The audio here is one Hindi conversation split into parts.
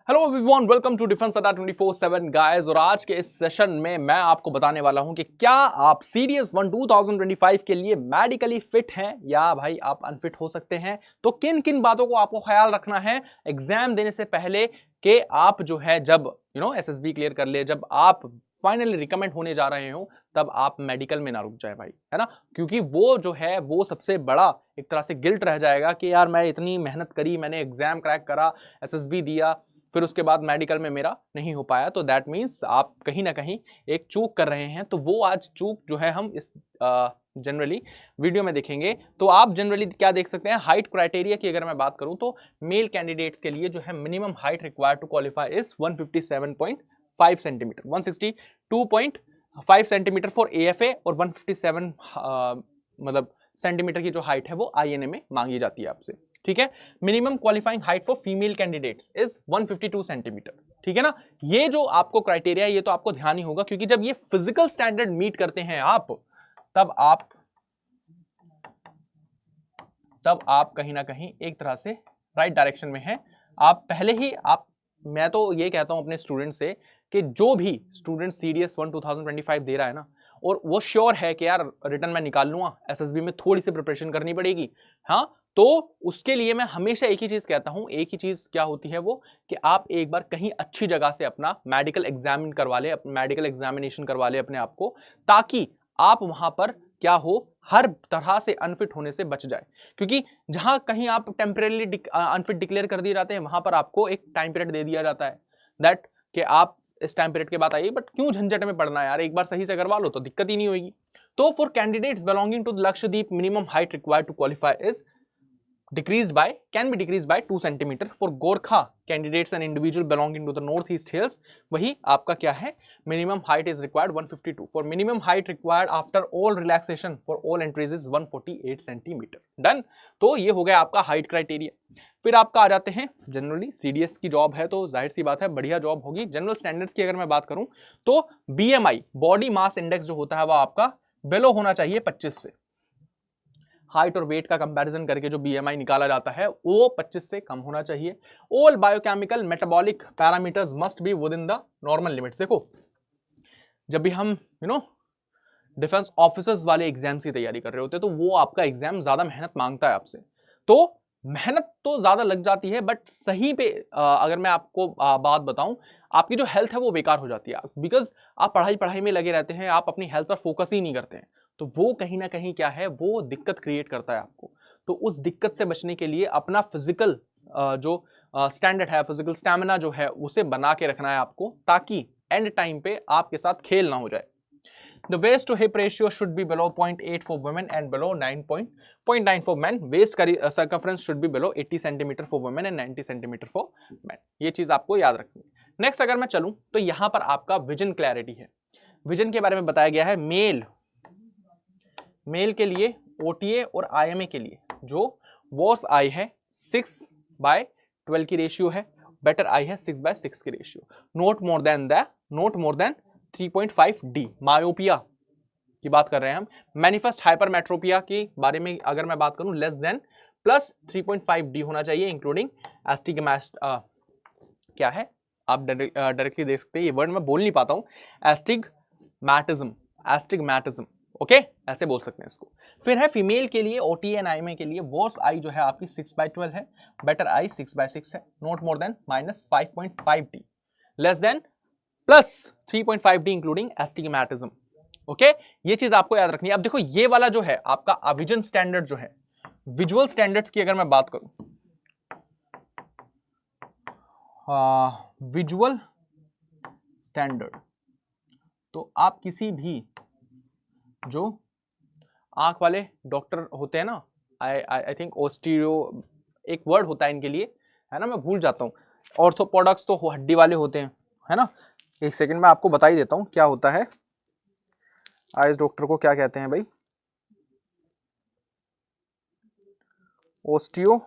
Hello everyone, welcome to Defence Adda 24/7 guys. और आज के इस सेशन में मैं आपको बताने वाला हूं कि क्या आप सीडीएस 1 2025 के लिए मेडिकली फिट हैं या भाई आप अनफिट हो सकते हैं। तो किन किन बातों को आपको ख्याल रखना है एग्जाम देने से पहले कि आप जो है जब एसएसबी क्लियर कर ले, जब आप फाइनली रिकमेंड होने जा रहे हो, तब आप मेडिकल में ना रुक जाए भाई, है ना। क्योंकि वो जो है वो सबसे बड़ा एक तरह से गिल्ट रह जाएगा कि यार मैं इतनी मेहनत करी, मैंने एग्जाम क्रैक करा, एसएसबी दिया, फिर उसके बाद मेडिकल में मेरा नहीं हो पाया। तो दैट मीन्स आप कहीं ना कहीं एक चूक कर रहे हैं। तो वो आज चूक जो है हम इस जनरली वीडियो में देखेंगे। तो आप जनरली क्या देख सकते हैं, हाइट क्राइटेरिया की अगर मैं बात करूं तो मेल कैंडिडेट्स के लिए जो है minimum height required to qualify is 157.5 centimetre, 162.5 centimetre for AFA और 157 मतलब सेंटीमीटर की जो हाइट है वो आईएनए में मांगी जाती है आपसे, ठीक है। Minimum qualifying height for female candidates is 152 centimetre, ठीक है ना। ये जो आपको क्राइटेरिया है ये तो आपको ध्यान ही होगा, क्योंकि जब ये फिजिकल स्टैंडर्ड मीट करते हैं आप, तब आप कहीं ना कहीं एक तरह से राइट डायरेक्शन में हैं। आप पहले ही मैं तो ये कहता हूं अपने स्टूडेंट से कि जो भी स्टूडेंट सीडीएस 1 2025 दे रहा है ना, और वो श्योर है कि यार रिटर्न मैं निकाल लूंगा, एसएसबी में थोड़ी सी प्रिपरेशन करनी पड़ेगी, हाँ, तो उसके लिए मैं हमेशा एक ही चीज कहता हूं। एक ही चीज क्या होती है वो, कि आप एक बार कहीं अच्छी जगह से अपना मेडिकल एग्जामिन करवा ले, मेडिकल एग्जामिनेशन करवा ले अपने आप को, ताकि आप वहां पर क्या हो, हर तरह से अनफिट होने से बच जाए। क्योंकि जहां कहीं आप टेम्परेली अनफिट डिक्लेयर कर दिए जाते हैं, वहां पर आपको एक टाइम पीरियड दे दिया जाता है दैट कि आप इस टाइम पीरियड के बाद आइए, बट क्यों झंझट में पड़ना है यार, एक बार सही से करवा लो तो दिक्कत ही नहीं होगी। तो for candidates belonging to Lakshadweep, minimum height required to qualify is can be decreased by 2 centimeter for Gorkha candidates and individual belonging to the northeast hills। वही आपका क्या है, minimum height is required 152 for minimum height required after all relaxation for all entries is 148 centimeter। Done. तो ये हो गया आपका हाइट क्राइटेरिया। फिर आपका आ जाते हैं जनरली सीडीएस की जॉब है तो जाहिर सी बात है बढ़िया जॉब होगी। जनरल स्टैंडर्ड्स की अगर मैं बात करूं तो बीएमआई, बॉडी मास इंडेक्स जो होता है वो आपका बिलो होना चाहिए 25 से। हाइट और वेट का कंपैरिजन करके जो बीएमआई निकाला जाता है वो 25 से कम होना चाहिए। All biochemical metabolic parameters must be with in the normal limits. देखो, जब भी हम डिफेंस ऑफिसर्स वाले एग्जाम्स की तैयारी कर रहे होते हैं तो वो आपका एग्जाम ज्यादा मेहनत मांगता है आपसे। तो मेहनत तो ज्यादा लग जाती है, बट सही पे अगर मैं आपको बात बताऊं, आपकी जो हेल्थ है वो बेकार हो जाती है, बिकॉज आप पढ़ाई में लगे रहते हैं, आप अपनी हेल्थ पर फोकस ही नहीं करते हैं। तो वो कहीं ना कहीं क्या है, वो दिक्कत क्रिएट करता है आपको। तो उस दिक्कत से बचने के लिए अपना फिजिकल जो स्टैंडर्ड है, फिजिकल स्टैमिना जो है उसे बना के रखना है आपको, ताकि एंड टाइम पे आपके साथ खेल ना हो जाए। The waist to hip ratio should be below 0.8 for women and below 0.9 for men। Waist circumference should be below 80 cm for women and 90 cm for men। ये चीज आपको याद रखनी है। नेक्स्ट अगर मैं चलूं तो यहां पर आपका विजन क्लैरिटी है। विजन के बारे में बताया गया है, मेल के लिए ओटीए और आईएमए के लिए जो वॉस आई है 6/12 की रेशियो है, बेटर आई है 6/6 की ratio, note more then 3.5D। Myopia की बात कर रहे हैं हम। मैनिफेस्ट हाइपरमेट्रोपिया के बारे में अगर मैं बात करूं, लेस देन प्लस 3.5D होना चाहिए, इंक्लूडिंग एस्टिगमेस्ट क्या है आप डायरेक्टली देख सकते हैं, ये वर्ड मैं बोल नहीं पाता हूं, एस्टिग्मैटिज्म, ओके, ऐसे बोल सकते हैं इसको। फिर है फीमेल के लिए ओटीए एंड आईएमए के लिए, वॉस आई जो है आपकी 6/12 है, बेटर आई 6/6 है, not more than -5.5D, less than plus 3.5D including astigmatism, okay. ये चीज आपको याद रखनी है। अब देखो, ये वाला जो है आपका विजन स्टैंडर्ड जो है, विजुअल स्टैंडर्ड्स की अगर मैं बात करूं, विजुअल स्टैंडर्ड, तो आप किसी भी जो आंख वाले डॉक्टर होते हैं ना, आई थिंक ओस्टियो एक वर्ड होता है इनके लिए, है ना, मैं भूल जाता हूं। ऑर्थोपोडक्स तो हड्डी वाले होते हैं, है ना। एक सेकंड में आपको बता ही देता हूं क्या होता है। आइज डॉक्टर को क्या कहते हैं भाई, ओस्टियो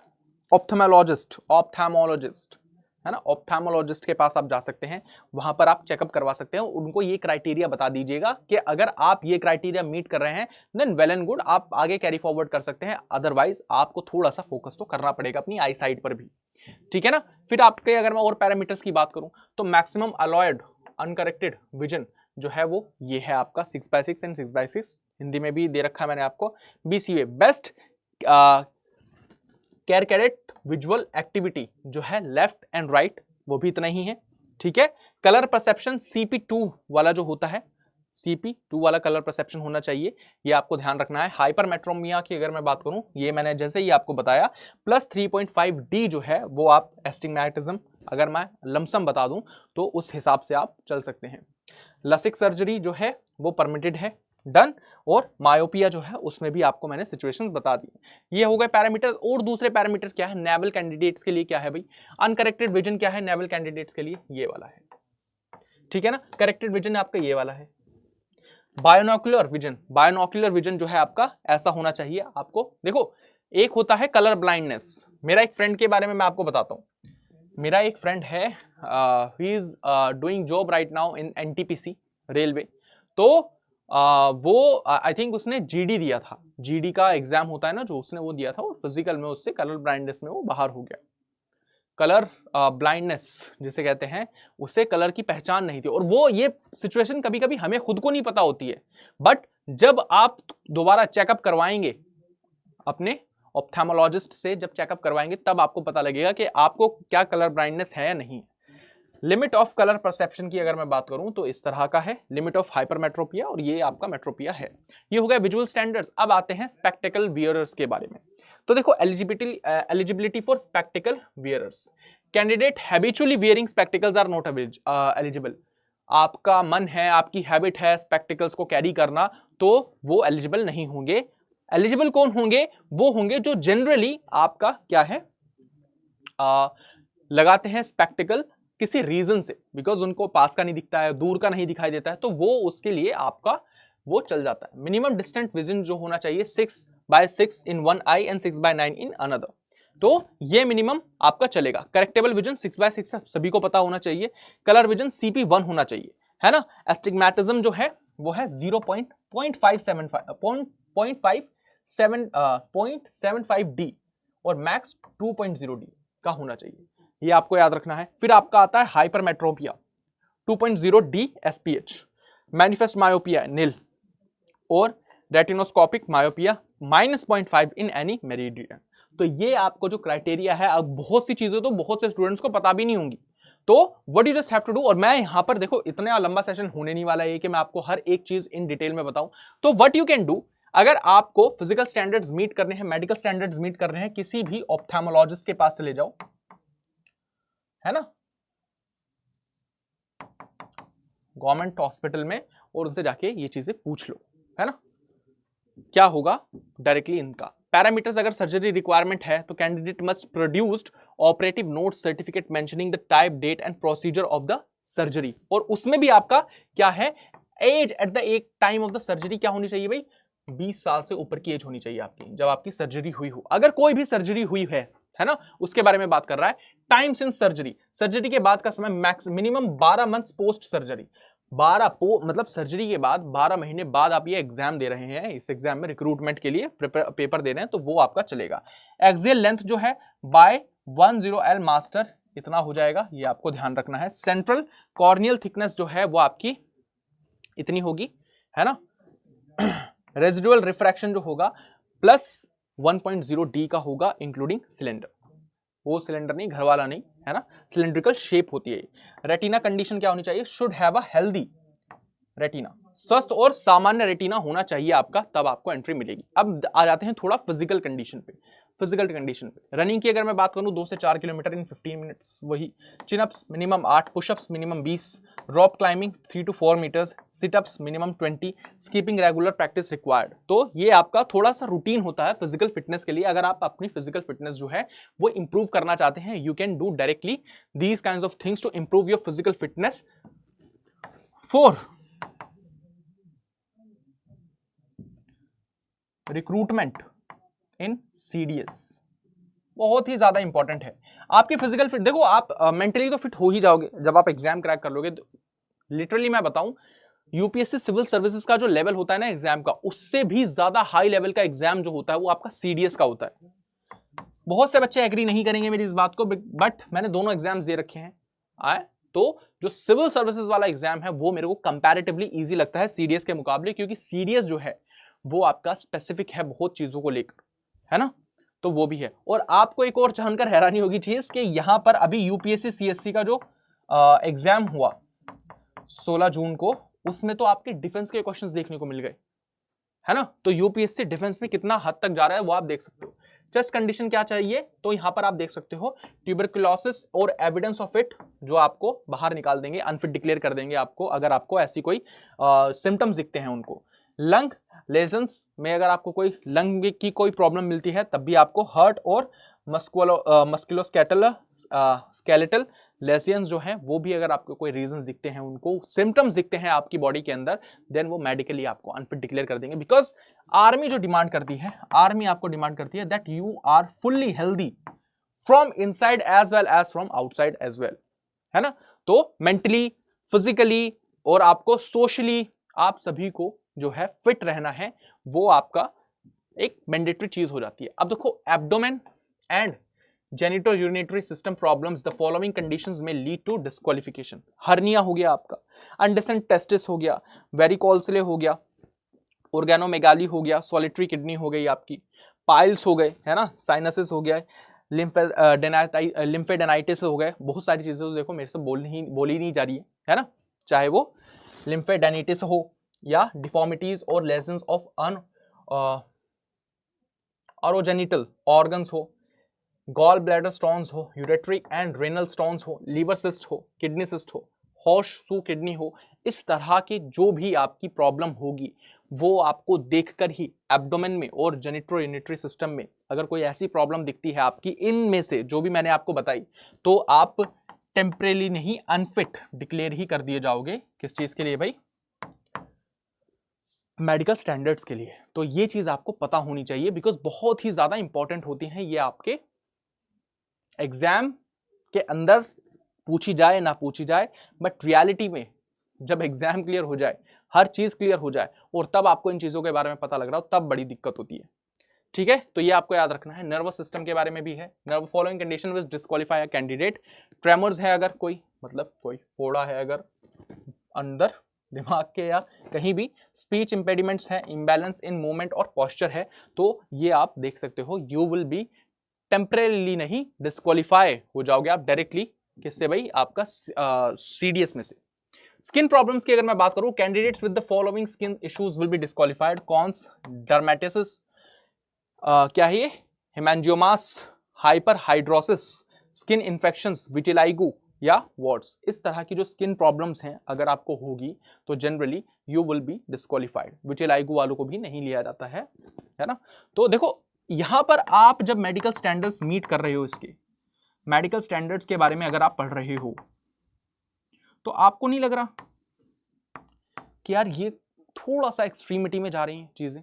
ऑप्थेमोलॉजिस्ट, है ना। ऑप्थेमोलॉजिस्ट के पास आप जा सकते हैं, वहां पर आप चेकअप करवा सकते हैं। उनको ये क्राइटेरिया बता दीजिएगा कि अगर आप ये क्राइटेरिया मीट कर रहे हैं देन वेल एंड गुड, आप आगे कैरी फॉरवर्ड कर सकते हैं। अदरवाइज आपको थोड़ा सा फोकस तो करना पड़ेगा अपनी आई साइट पर भी। ठीक है ना। फिर आपके अगर मैं और पैरामीटर्स की बात करूं तो मैक्सिमम अलॉयड अनकरेक्टेड विजन जो है वो ये है आपका 6x6 एंड 6x6, हिंदी में भी दे रखा है मैंने आपको। BCVA बेस्ट कैरकेरेट विजुअल एक्टिविटी जो है लेफ्ट एंड राइट वो भी इतना ही है। ठीक है। कलर परसेप्शन CP2 वाला जो होता है, CP2 वाला कलर परसेप्शन होना चाहिए, ये आपको ध्यान रखना है। हाइपरमेट्रोमिया की अगर मैं बात करूं, ये मैंने जैसे ही आपको बताया +3.5D जो है वो आप एस्टिग्मैटिज्म अगर मैं लमसम बता दूं तो उस हिसाब से आप चल सकते हैं। लसिक सर्जरी जो है वो परमिटेड है, डन। और मायोपिया जो है उसमें भी आपको मैंने सिचुएशंस बता दी। ये हो गए पैरामीटर। और दूसरे पैरामीटर क्या है नेवल कैंडिडेट्स के लिए, क्या है भाई अनकरेक्टेड विजन, क्या है नेवल कैंडिडेट्स के लिए ये वाला है। ठीक है ना। करेक्टेड विजन आपका ये वाला है। बायोनोकुलर विजन, बायोनोकुलर विजन जो है आपका ऐसा होना चाहिए आपको। देखो एक होता है कलर ब्लाइंडनेस। मेरा एक फ्रेंड के बारे में मैं आपको बताता हूं। मेरा एक फ्रेंड है, he is doing job right now in NTPC railway. तो वो आई थिंक उसने GD दिया था, GD का एग्जाम होता है ना जो, उसने वो दिया था और फिजिकल में उससे कलर ब्लाइंडनेस में वो बाहर हो गया। कलर ब्लाइंडनेस जिसे कहते हैं, उससे कलर की पहचान नहीं थी। और वो ये सिचुएशन कभी कभी हमें खुद को नहीं पता होती है, बट जब आप दोबारा चेकअप करवाएंगे अपने ऑप्थेमोलॉजिस्ट से, जब चेकअप करवाएंगे तब आपको पता लगेगा कि आपको क्या कलर ब्लाइंडनेस है या नहीं। लिमिट ऑफ कलर परसेप्शन की अगर मैं बात करूं तो इस तरह का है, लिमिट ऑफ हाइपरमेट्रोपिया, और ये आपका मेट्रोपिया है। ये हो गया विजुअल स्टैंडर्ड्स। अब आते हैं स्पेक्टिकल वियरर्स के बारे में। तो देखो eligibility for spectacle wearers, candidate habitually wearing spectacles are not eligible. आपका मन है, आपकी हैबिट है स्पेक्टिकल्स को कैरी करना, तो वो एलिजिबल नहीं होंगे। एलिजिबल कौन होंगे? वो होंगे जो जनरली आपका क्या है लगाते हैं स्पेक्टिकल किसी रीजन से, बिकॉज उनको पास का नहीं दिखता है, दूर का नहीं दिखाई देता है, तो वो उसके लिए आपका वो चल जाता है। मिनिमम डिस्टेंट विजन जो होना चाहिए 6/6 in one I and 6/9 in another, तो ये मिनिमम आपका चलेगा। करेक्टेबल विजन 6/6 सभी को पता होना चाहिए। कलर विजन CP1 होना चाहिए, है ना। एस्टिग्मैटिज्म जो है वो है 0.575D और मैक्स 2.0D का होना चाहिए, ये आपको याद रखना है। फिर आपका आता है hypermetropia 2.0D SPH, manifest myopia nil, और retinoscopic myopia -0.5 in any meridian. तो ये आपको जो क्राइटेरिया है, अब बहुत सी चीजें तो बहुत से स्टूडेंट्स को पता भी नहीं होंगी, तो what you just have to do. और मैं यहां पर देखो इतना लंबा सेशन होने नहीं वाला है कि मैं आपको हर एक चीज इन डिटेल में बताऊं। तो व्हाट यू कैन डू, अगर आपको फिजिकल स्टैंडर्ड्स मीट करने हैं, मेडिकल स्टैंडर्ड्स मीट करने हैं, किसी भी ऑप्थेमोलॉजिस्ट के पास चले जाओ, है ना, गवर्नमेंट हॉस्पिटल में, और उनसे जाके ये चीजें पूछ लो, है ना। क्या होगा डायरेक्टली इनका पैरामीटर्स। अगर सर्जरी रिक्वायरमेंट है तो candidate must produced operative note certificate mentioning the type, date and procedure of the surgery. और उसमें भी आपका क्या है, age at the time of the surgery क्या होनी चाहिए भाई, 20 साल से ऊपर की एज होनी चाहिए आपकी जब आपकी सर्जरी हुई हो। अगर कोई भी सर्जरी हुई है ना, उसके बारे में बात कर रहा है। टाइम सिंस सर्जरी, सर्जरी के बाद का समय max minimum 12 months post surgery, मतलब सर्जरी के बाद 12 महीने बाद आप ये एग्जाम दे रहे हैं, इस एग्जाम में रिक्रूटमेंट के लिए पेपर दे रहे हैं, तो वो आपका चलेगा। एक्सियल लेंथ जो है बाय 10L मास्टर इतना हो जाएगा, ये आपको ध्यान रखना है। सेंट्रल कॉर्नियल थिकनेस जो है वो आपकी इतनी होगी, है ना। रेजिडुअल रिफ्रैक्शन जो होगा +1.0D का होगा, इंक्लूडिंग सिलेंडर, वो सिलेंडर नहीं, घर वाला नहीं, है ना, सिलेंड्रिकल शेप होती है। रेटिना कंडीशन क्या होनी चाहिए, should have a healthy retina, स्वस्थ और सामान्य रेटिना होना चाहिए आपका, तब आपको एंट्री मिलेगी। अब आ जाते हैं थोड़ा फिजिकल कंडीशन पे। फिजिकल कंडीशन पे रनिंग की अगर मैं बात करूं 2 से 4 किलोमीटर इन 15 मिनट्स, वही chin ups minimum 8, push ups minimum 20, rope climbing 3 to 4 metres, sit ups minimum 20, skipping regular practice required. तो ये आपका थोड़ा सा रूटीन होता है फिजिकल फिटनेस के लिए। अगर आप अपनी फिजिकल फिटनेस जो है वो इंप्रूव करना चाहते हैं, you can do directly these kinds of things to improve your physical fitness. 4 recruitment in CDS बहुत ही ज्यादा इंपॉर्टेंट है। आपकी फिजिकल फिट, देखो आप मेंटली तो फिट हो ही जाओगे जब आप एग्जाम क्रैक कर लोगे। लिटरली मैं बताऊं, UPSC सिविल सर्विसेज का जो लेवल होता है ना एग्जाम का, उससे भी ज्यादा हाई लेवल का एग्जाम जो होता है वो आपका CDS का होता है। बहुत से बच्चे एग्री नहीं करेंगे मेरी इस बात को, बट मैंने दोनों एग्जाम्स दे रखे हैं आए, तो जो सिविल सर्विसेज वाला एग्जाम है वो मेरे को कंपैरेटिवली इजी लगता है सीडीएस के मुकाबले, क्योंकि सीडीएस जो है वो आपका स्पेसिफिक है बहुत चीजों को लेकर, है ना, तो वो भी है। और आपको एक और जानकर हैरानी होगी चीज कि यहां पर अभी यूपीएससी सीएससी का जो एग्जाम हुआ 16 जून को, उसमें तो आपके डिफेंस के क्वेश्चंस देखने को मिल गए, है ना, तो यूपीएससी डिफेंस में कितना हद तक जा रहा है वो आप देख सकते हो। चेस्ट कंडीशन क्या चाहिए, तो यहां पर आप देख सकते हो ट्यूबरकुलोसिस और एविडेंस ऑफ इट, जो आपको बाहर निकाल देंगे, अनफिट डिक्लेयर कर देंगे आपको अगर आपको ऐसी कोई सिम्टम्स दिखते हैं उनको। लंग लेजन्स में अगर आपको कोई लंग की कोई प्रॉब्लम मिलती है तब भी आपको हर्ट और स्केलेटल लेसियंस जो हैं वो भी अगर आपको कोई रीजंस दिखते हैं, उनको सिम्टम्स दिखते हैं आपकी बॉडी के अंदर, देन वो मेडिकली आपको अनफिट डिक्लेयर कर देंगे। बिकॉज आर्मी जो डिमांड करती है, आर्मी आपको डिमांड करती है that you are fully healthy from inside as well as from outside as well, है ना, तो मेंटली, फिजिकली और आपको सोशली आप सभी को जो है फिट रहना है, वो आपका एक मैंडेटरी चीज हो जाती है। अब देखो, abdomen and genito urinary system problems the following conditions में लीड टू डिस्क्वालिफिकेशन। हर्निया हो गया आपका, अनडिसेंट टेस्टिस हो गया, वेरिकोल्सले हो गया, ऑर्गेनोमेगाली हो गया, सॉलिटरी किडनी हो गई आपकी, पाइल्स हो गए, है ना, साइनसिस हो गया, लिम्फेडेनाइटिस हो गए, बहुत सारी चीजें तो देखो मेरे से बोली नहीं जा रही है ना, चाहे वो लिम्फेडेनाइटिस हो या डिफॉर्मिटीज और लेजन्स ऑफ ऑरोजेनिटल ऑर्गन्स हो, गॉल ब्लैडर स्टोन्स हो, यूरेट्रिक एंड रेनल स्टोन्स हो, लीवर सिस्ट हो, किडनी सिस्ट हो, हॉर्स किडनी हो, इस तरह की जो भी आपकी प्रॉब्लम होगी वो आपको देखकर ही एब्डोमेन में और जेनिटो यूरिनरी सिस्टम में अगर कोई ऐसी प्रॉब्लम दिखती है आपकी इनमें से जो भी मैंने आपको बताई, तो आप टेम्परेली नहीं अनफिट डिक्लेयर ही कर दिए जाओगे। किस चीज के लिए भाई? मेडिकल स्टैंडर्ड्स के लिए। तो ये चीज आपको पता होनी चाहिए बिकॉज बहुत ही ज्यादा इंपॉर्टेंट होती हैं ये, आपके एग्जाम के अंदर पूछी जाए ना पूछी जाए, बट रियलिटी में जब एग्जाम क्लियर हो जाए, हर चीज क्लियर हो जाए और तब आपको इन चीजों के बारे में पता लग रहा हो, तब बड़ी दिक्कत होती है। ठीक है, तो ये आपको याद रखना है। नर्वस सिस्टम के बारे में भी है, nerve following condition which disqualify a candidate, tremors है अगर कोई, मतलब कोई फोड़ा है अगर अंदर दिमाग के या कहीं भी, स्पीच इंपेडिमेंट्स है, इम्बैलेंस इन मूवमेंट और पोस्चर है, तो ये आप देख सकते हो, यू विल बी टेम्परेली नहीं डिस्क्वालीफाई हो जाओगे आप डायरेक्टली। किससे भाई? आपका सीडीएस में से। स्किन प्रॉब्लम्स की अगर मैं बात करूं, candidates with the following skin issues will be disqualified. Corns, dermatitis, क्या है ये, hemangiomas, hyperhidrosis, skin infections, vitiligo या वॉट्स, इस तरह की जो स्किन प्रॉब्लम्स हैं अगर आपको होगी तो generally you will be disqualified. Vitiligo वालों को भी नहीं लिया जाता है ना। तो देखो यहां पर आप जब मेडिकल स्टैंडर्ड्स मीट कर रहे हो, इसके मेडिकल स्टैंडर्ड्स के बारे में अगर आप पढ़ रहे हो, तो आपको नहीं लग रहा कि यार ये थोड़ा सा एक्सट्रीमिटी में जा रही हैं चीजें,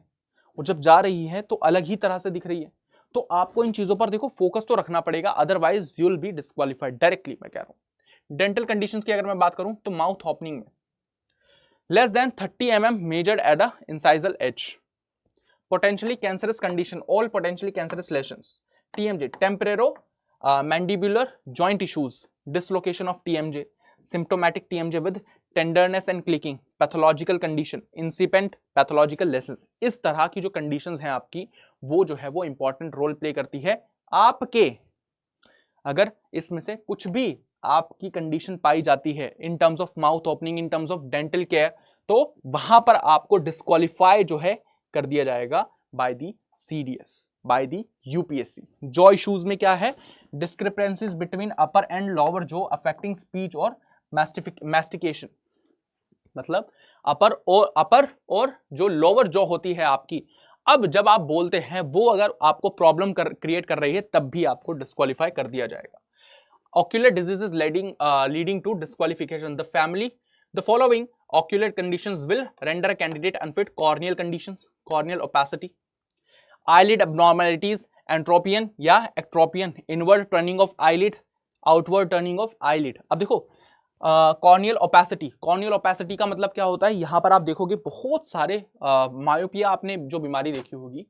और जब जा रही है तो अलग ही तरह से दिख रही है, तो आपको इन चीजों पर देखो फोकस तो रखना पड़ेगा, otherwise you will be disqualified directly. मैं कह रहा हूं डेंटल कंडीशंस की अगर मैं बात करूं, तो माउथ ओपनिंग में less than 30 mm measured at a incisal edge, potentially cancerous condition, all potentially cancerous lesions, TMJ, temporary mandibular joint issues, dislocation of TMJ, symptomatic TMJ with tenderness and clicking, pathological condition, incipient pathological lesions, इस तरह की जो conditions हैं आपकी, वो जो है वो important role play करती है आपके। अगर इसमें से कुछ भी आपकी कंडीशन पाई जाती है in terms of mouth opening, in terms of dental care, तो वहां पर आपको डिस्क्वालीफाई जो है कर दिया जाएगा by the CDS, by the UPSC. Jaw issues में क्या है? Discrepancies between upper and lower jaw affecting speech और मैस्टिकेशन, मतलब अपर और जो लोअर जॉ होती है आपकी, अब जब आप बोलते हैं वो अगर आपको प्रॉब्लम क्रिएट कर रही है, तब भी आपको डिस्क्वालीफाई कर दिया जाएगा। ocular diseases leading to disqualification, the following ocular conditions will render a candidate unfit: corneal conditions, corneal opacity, eyelid abnormalities, entropion या ectropion, inward turning of eyelid, outward turning of eyelid। अब देखो कॉर्नियल ओपेसिटी, कॉर्नियल ओपेसिटी का मतलब क्या होता है? यहां पर आप देखोगे बहुत सारे मायोपिया, आपने जो बीमारी देखी होगी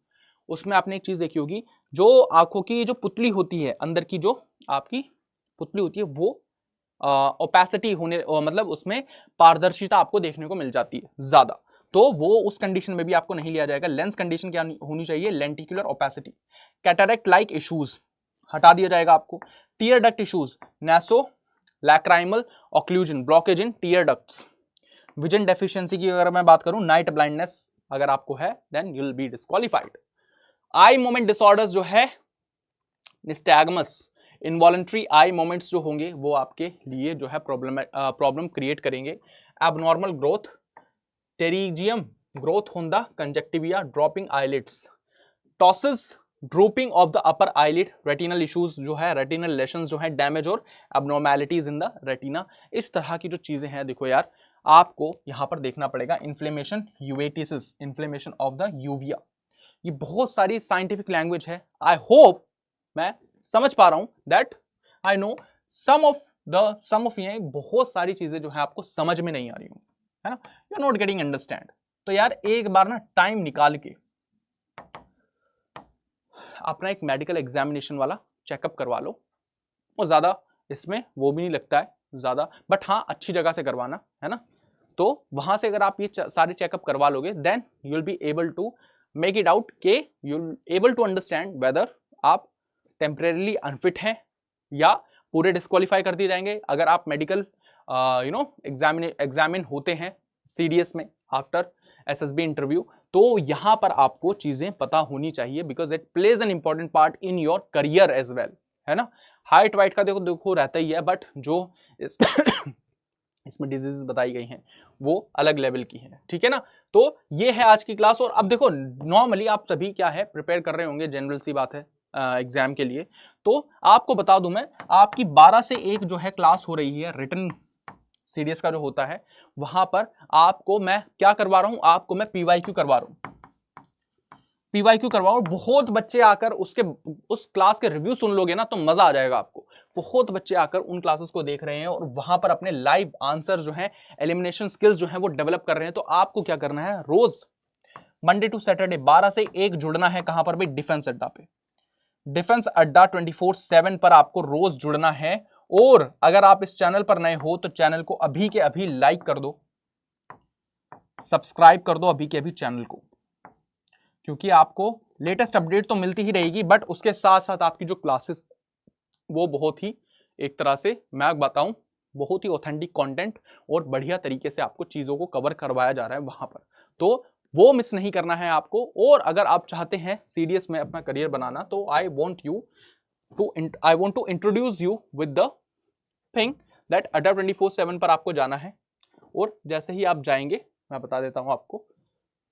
उसमें आपने एक चीज देखी होगी, जो आंखों की जो पुतली होती है, अंदर की जो आपकी पुतली होती है, वो ओपेसिटी होने मतलब उसमें पारदर्शिता आपको देखने को मिल जाती है ज्यादा, तो वो उस कंडीशन में भी आपको नहीं लिया जाएगा। लेंस कंडीशन क्या होनी चाहिए? Lenticular opacity. Cataract like issues हटा दिया जाएगा आपको। Tear duct issues, nasolacrimal occlusion, blockage in tear ducts. Vision deficiency की अगर मैं बात करूं, नाइट ब्लाइंडनेस अगर आपको है, then you will be disqualified. Eye movement disorders जो है, निस्टैगमस, इनवॉलंटरी आई मोमेंट्स जो होंगे वो आपके लिए जो है प्रॉब्लम क्रिएट करेंगे। Abnormal growth, pterygium growth on the conjunctiva, dropping eyelids, ptosis, drooping of the upper eyelid, retinal issues जो है, रेटिनल लेशंस जो है, डैमेज और एबनॉर्मैलिटीज इन द रेटिना। इस तरह की जो चीजें हैं, देखो यार आपको यहां पर देखना पड़ेगा। Inflammation, uveitis, inflammation of the uvea, ये बहुत सारी साइंटिफिक लैंग्वेज है। आई होप मैं समझ पा रहा हूं, that I know some of ये बहुत सारी चीजें जो है आपको समझ में नहीं आ रही हूं, है ना, you are not getting understand. तो यार एक बार ना टाइम निकाल के अपना एक मेडिकल एग्जामिनेशन वाला चेकअप करवा लो, और ज्यादा इसमें वो भी नहीं लगता है ज्यादा, बट हाँ अच्छी जगह से करवाना, है ना। तो वहां से अगर आप ये सारे चेकअप करवा लोगे, then you will be able to make it out के you will able to understand whether आप टेम्परेरीली अनफिट हैं या पूरे डिस्क्वालीफाई कर दिए जाएंगे। अगर आप मेडिकल एग्जामिन होते हैं सीडीएस में आफ्टर एसएसबी इंटरव्यू, तो यहां पर आपको चीजें पता होनी चाहिए, because it plays an important part in your career as well, है ना। हाइट वाइट का देखो रहता ही है, बट जो इसमें डिजीज बताई गई हैं वो अलग लेवल की है, ठीक है ना। तो ये है आज की क्लास। और अब देखो नॉर्मली आप सभी क्या है प्रिपेयर कर रहे होंगे, जनरल सी बात है एग्जाम के लिए। तो आपको बता दूं मैं, आपकी 12 से 1 जो है क्लास हो रही है रिटन सीडीएस का जो होता है, वहां पर आपको मैं क्या करवा रहा हूं, आपको मैं पीवाईक्यू करवा रहा हूं, पीवाईक्यू करवाओ। बहुत बच्चे आकर उस क्लास के रिव्यू सुन लोगे ना तो मजा आ जाएगा आपको। बहुत बच्चे आकर उन क्लासेस को देख रहे हैं और वहां पर अपने लाइव आंसर जो है, एलिमिनेशन स्किल्स जो है वो डेवलप कर रहे हैं। तो आपको क्या करना है, रोज मंडे टू सैटरडे 12 से 1 जुड़ना है। कहां पर भाई? डिफेंस अड्डा पे। डिफेंस अड्डा 24/7 पर आपको रोज जुड़ना है। और अगर आप इस चैनल पर नए हो तो चैनल को अभी के अभी लाइक कर दो, सब्सक्राइब कर दो अभी के अभी चैनल को, क्योंकि आपको लेटेस्ट अपडेट तो मिलती ही रहेगी, बट उसके साथ साथ आपकी जो क्लासेस वो बहुत ही एक तरह से मैं बताऊं बहुत ही ऑथेंटिक कंटेंट और बढ़िया तरीके से आपको चीजों को कवर करवाया जा रहा है वहां पर। तो वो मिस नहीं करना है आपको। और अगर आप चाहते हैं सीडीएस में अपना करियर बनाना, तो I want to introduce you with the thing that Adda 24/7 पर आपको जाना है। और जैसे ही आप जाएंगे, मैं बता देता हूं आपको,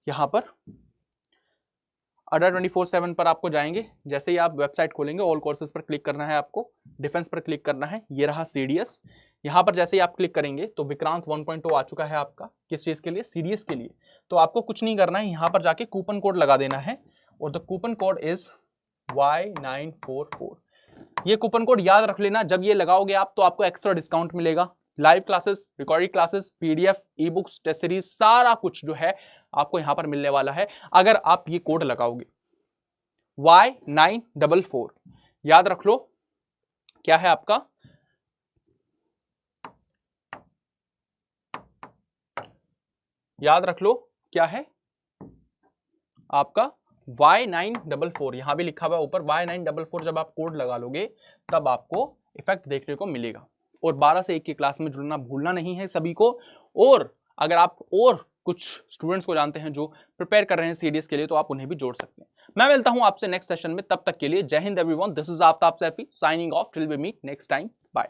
यहां पर अड्डा 24/7 पर आपको जाएंगे, जैसे ही आप वेबसाइट खोलेंगे, ऑल कोर्सेज पर क्लिक करना है, आपको डिफेंस पर क्लिक करना है। ये रहा सीडीएस। यहां पर जैसे ही आप क्लिक करेंगे तो विक्रांत 1.0 आ चुका है आपका। किस चीज के लिए? सीडीएस के लिए। तो आपको कुछ नहीं करना है, यहां पर जाके कूपन कोड लगा देना है, और the coupon code is Y944। ये कूपन कोड याद रख लेना। जब ये लगाओगे आप तो आपको एक्स्ट्रा डिस्काउंट मिलेगा। Live classes, recorded classes, PDF, e books, test series, सारा कुछ जो है आपको यहां पर मिलने वाला है अगर आप ये कोड लगाओगे Y944। याद रख लो क्या है आपका, याद रख लो क्या है आपका Y944। यहां भी लिखा हुआ है ऊपर Y944। जब आप कोड लगा लोगे तब आपको इफेक्ट देखने को मिलेगा। और 12 से 1 की क्लास में जुड़ना भूलना नहीं है सभी को। और अगर आप और कुछ स्टूडेंट्स को जानते हैं जो प्रिपेयर कर रहे हैं सीडीएस के लिए, तो आप उन्हें भी जोड़ सकते हैं। मैं मिलता हूं आपसे नेक्स्ट सेशन में, तब तक के लिए जय हिंद everyone. This is Aftab Saifi signing off till we meet next time. Bye.